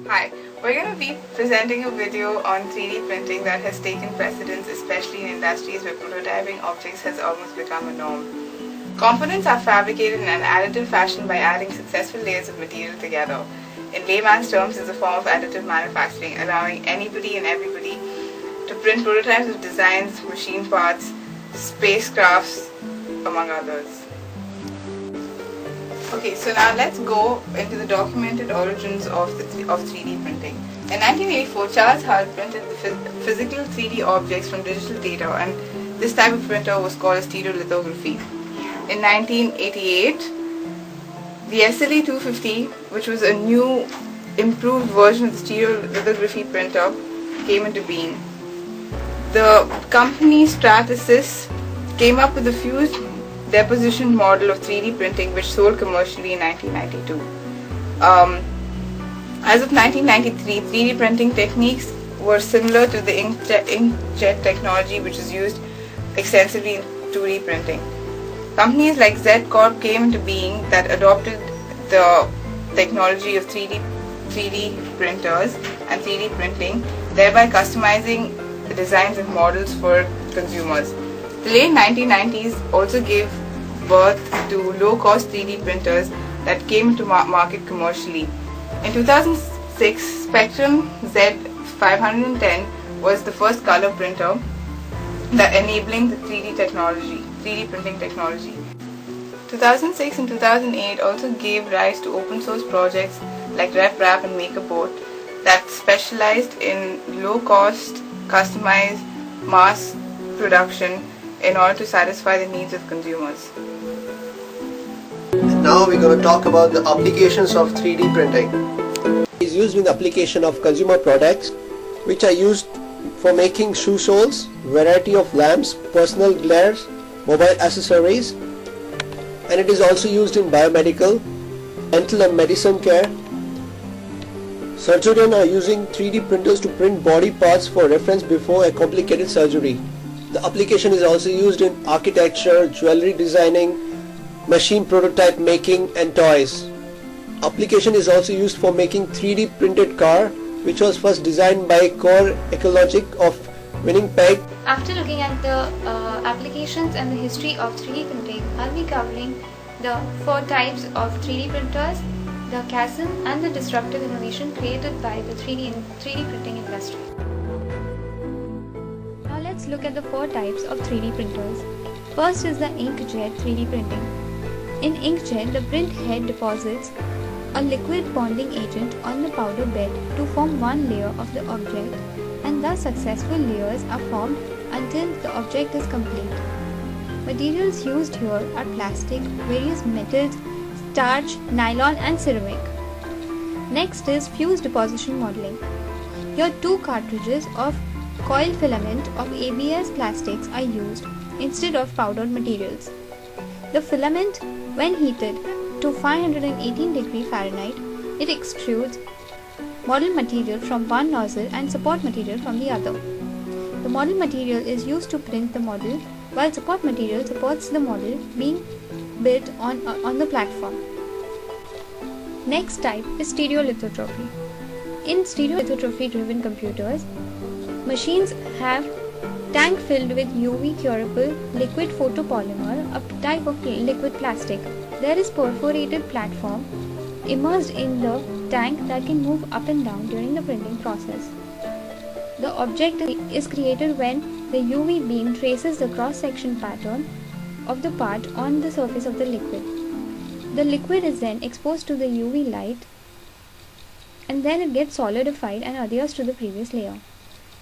Hi, we're going to be presenting a video on 3D printing that has taken precedence, especially in industries where prototyping objects has almost become a norm. Components are fabricated in an additive fashion by adding successive layers of material together. In layman's terms, it's a form of additive manufacturing, allowing anybody and everybody to print prototypes of designs, machine parts, spacecrafts, among others. Okay, so now let's go into the documented origins of 3D printing. In 1984, Charles Hull printed the physical 3D objects from digital data, and this type of printer was called stereolithography. In 1988, the SLE 250, which was a new, improved version of the stereolithography printer, came into being. The company Stratasys came up with a fused deposition model of 3D printing, which sold commercially in 1992. As of 1993, 3D printing techniques were similar to the inkjet technology, which is used extensively in 2D printing. Companies like Z Corp came into being that adopted the technology of 3D printers and 3D printing, thereby customizing the designs and models for consumers. The late 1990s also gave birth to low-cost 3D printers that came into market commercially. In 2006, Spectrum Z510 was the first color printer that enabling the 3D printing technology. 2006 and 2008 also gave rise to open source projects like RepRap and MakerBot that specialized in low-cost, customized mass production in order to satisfy the needs of consumers. Now we're going to talk about the applications of 3D printing. It is used in the application of consumer products, which are used for making shoe soles, variety of lamps, personal glares, mobile accessories, and it is also used in biomedical, dental and medicine care. Surgeons are using 3D printers to print body parts for reference before a complicated surgery. The application is also used in architecture, jewelry designing, machine prototype making and toys. Application is also used for making 3D printed car, which was first designed by Core Ecologic of Winnipeg. After looking at the applications and the history of 3D printing, I'll be covering the 4 types of 3D printers, the chasm and the disruptive innovation created by the 3D printing industry. Now let's look at the 4 types of 3D printers. First is the inkjet 3D printing. In inkjet, the print head deposits a liquid bonding agent on the powder bed to form one layer of the object, and thus successive layers are formed until the object is complete. Materials used here are plastic, various metals, starch, nylon and ceramic. Next is fused deposition modeling. Here 2 cartridges of coil filament of ABS plastics are used instead of powdered materials. The filament, when heated to 518 degrees Fahrenheit, it extrudes model material from one nozzle and support material from the other. The model material is used to print the model, while support material supports the model being built on the platform. Next type is stereolithography. In stereolithography driven computers, machines have tank filled with UV curable liquid photopolymer, a type of liquid plastic. There is perforated platform immersed in the tank that can move up and down during the printing process. The object is created when the UV beam traces the cross-section pattern of the part on the surface of the liquid. The liquid is then exposed to the UV light and then it gets solidified and adheres to the previous layer.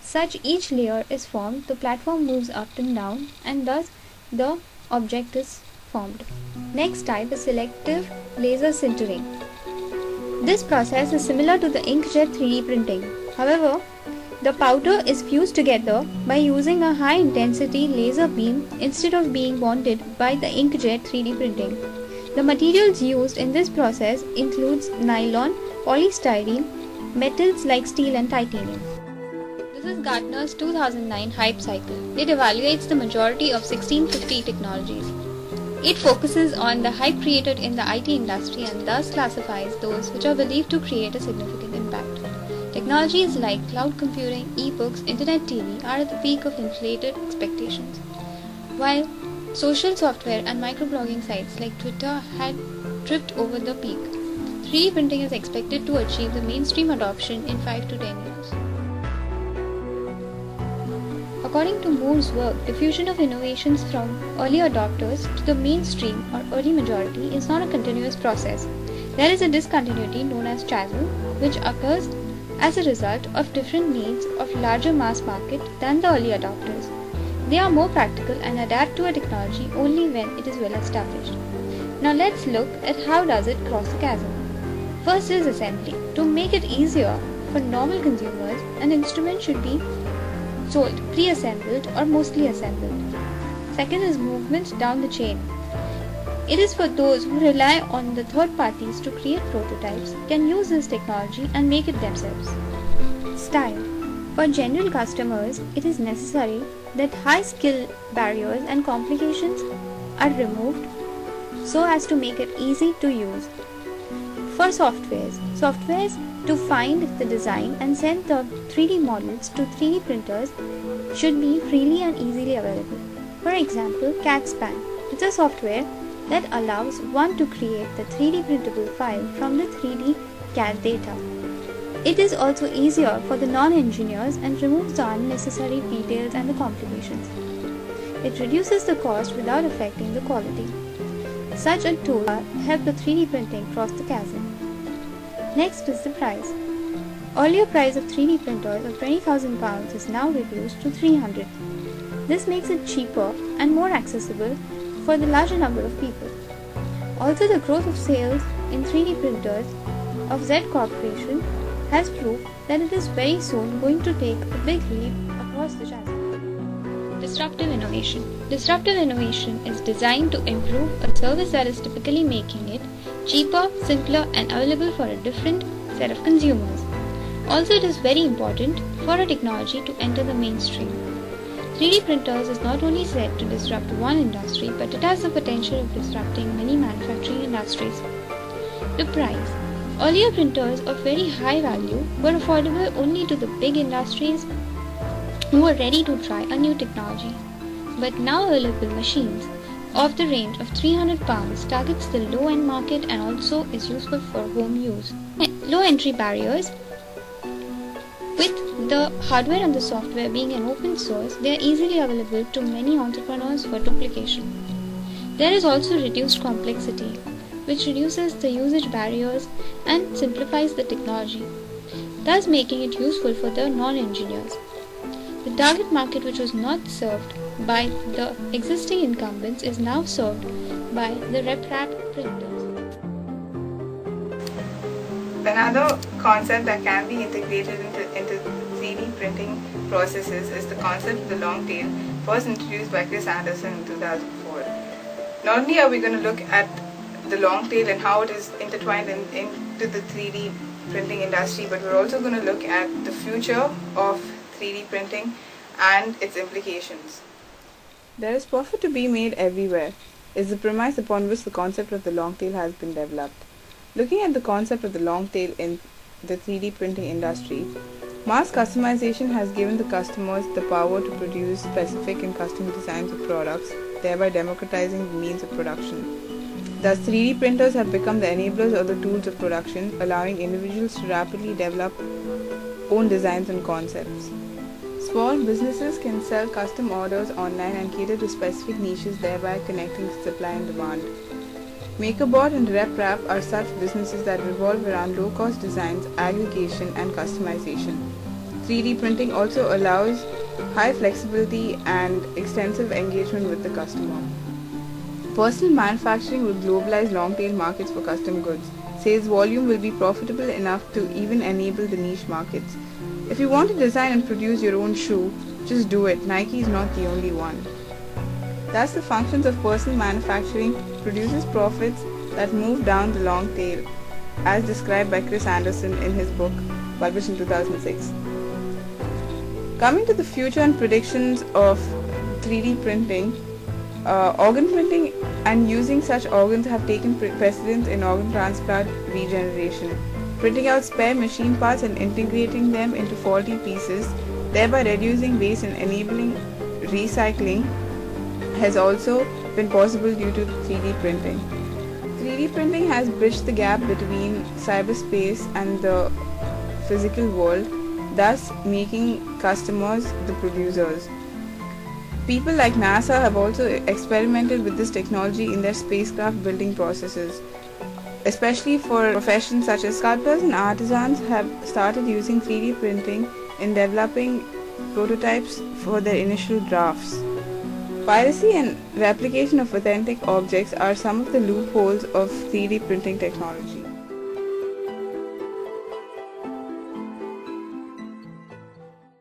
Such each layer is formed, the platform moves up and down, and thus the object is formed. Next type is selective laser sintering. This process is similar to the inkjet 3D printing. However, the powder is fused together by using a high intensity laser beam instead of being bonded by the inkjet 3D printing. The materials used in this process includes nylon, polystyrene, metals like steel and titanium. This is Gartner's 2009 Hype Cycle. It evaluates the majority of 1650 technologies. It focuses on the hype created in the IT industry and thus classifies those which are believed to create a significant impact. Technologies like cloud computing, e-books, internet TV are at the peak of inflated expectations. While social software and microblogging sites like Twitter had tripped over the peak, 3D printing is expected to achieve the mainstream adoption in 5 to 10 years. According to Moore's work, diffusion of innovations from early adopters to the mainstream or early majority is not a continuous process. There is a discontinuity known as chasm, which occurs as a result of different needs of larger mass market than the early adopters. They are more practical and adapt to a technology only when it is well established. Now let's look at how does it cross the chasm. First is assembly. To make it easier for normal consumers, an instrument should be sold pre-assembled or mostly assembled. Second is movement down the chain. It is for those who rely on the third parties to create prototypes can use this technology and make it themselves. Style. For general customers, it is necessary that high skill barriers and complications are removed so as to make it easy to use. For softwares to find the design and send the 3D models to 3D printers should be freely and easily available. For example, CAD-SPAN. It's a software that allows one to create the 3D printable file from the 3D CAD data. It is also easier for the non-engineers and removes the unnecessary details and the complications. It reduces the cost without affecting the quality. Such a tool helps the 3D printing cross the chasm. Next is the price. Earlier price of 3D printers of £20,000 is now reduced to 300. This makes it cheaper and more accessible for the larger number of people. Also, the growth of sales in 3D printers of Z Corporation has proved that it is very soon going to take a big leap across the chasm. Disruptive innovation. Disruptive innovation is designed to improve a service that is typically making it cheaper, simpler, and available for a different set of consumers. Also, it is very important for a technology to enter the mainstream. 3D printers is not only said to disrupt one industry, but it has the potential of disrupting many manufacturing industries. The price. Earlier printers of very high value were affordable only to the big industries who were ready to try a new technology. But now available machines of the range of £300 targets the low-end market and also is useful for home use. Low entry barriers. With the hardware and the software being an open source, they are easily available to many entrepreneurs for duplication. There is also reduced complexity, which reduces the usage barriers and simplifies the technology, thus making it useful for the non-engineers. The target market, which was not served by the existing incumbents, is now served by the RepRap printers. Another concept that can be integrated into 3D printing processes is the concept of the long tail, first introduced by Chris Anderson in 2004. Not only are we going to look at the long tail and how it is intertwined into the 3D printing industry, but we're also going to look at the future of 3D printing and its implications. There is profit to be made everywhere is the premise upon which the concept of the long tail has been developed. Looking at the concept of the long tail in the 3D printing industry, mass customization has given the customers the power to produce specific and custom designs of products, thereby democratizing the means of production. Thus, 3D printers have become the enablers of the tools of production, allowing individuals to rapidly develop own designs and concepts. Small businesses can sell custom orders online and cater to specific niches, thereby connecting supply and demand. MakerBot and RepRap are such businesses that revolve around low-cost designs, aggregation, and customization. 3D printing also allows high flexibility and extensive engagement with the customer. Personal manufacturing will globalize long-tail markets for custom goods. Sales volume will be profitable enough to even enable the niche markets. If you want to design and produce your own shoe, just do it. Nike is not the only one. Thus, the functions of personal manufacturing produces profits that move down the long tail, as described by Chris Anderson in his book, published in 2006. Coming to the future and predictions of 3D printing, organ printing and using such organs have taken precedence in organ transplant regeneration. printing out spare machine parts and integrating them into faulty pieces, thereby reducing waste and enabling recycling, has also been possible due to 3D printing. 3D printing has bridged the gap between cyberspace and the physical world, thus making customers the producers. People like NASA have also experimented with this technology in their spacecraft building processes. Especially for professions such as sculptors and artisans have started using 3D printing in developing prototypes for their initial drafts. Piracy and replication of authentic objects are some of the loopholes of 3D printing technology.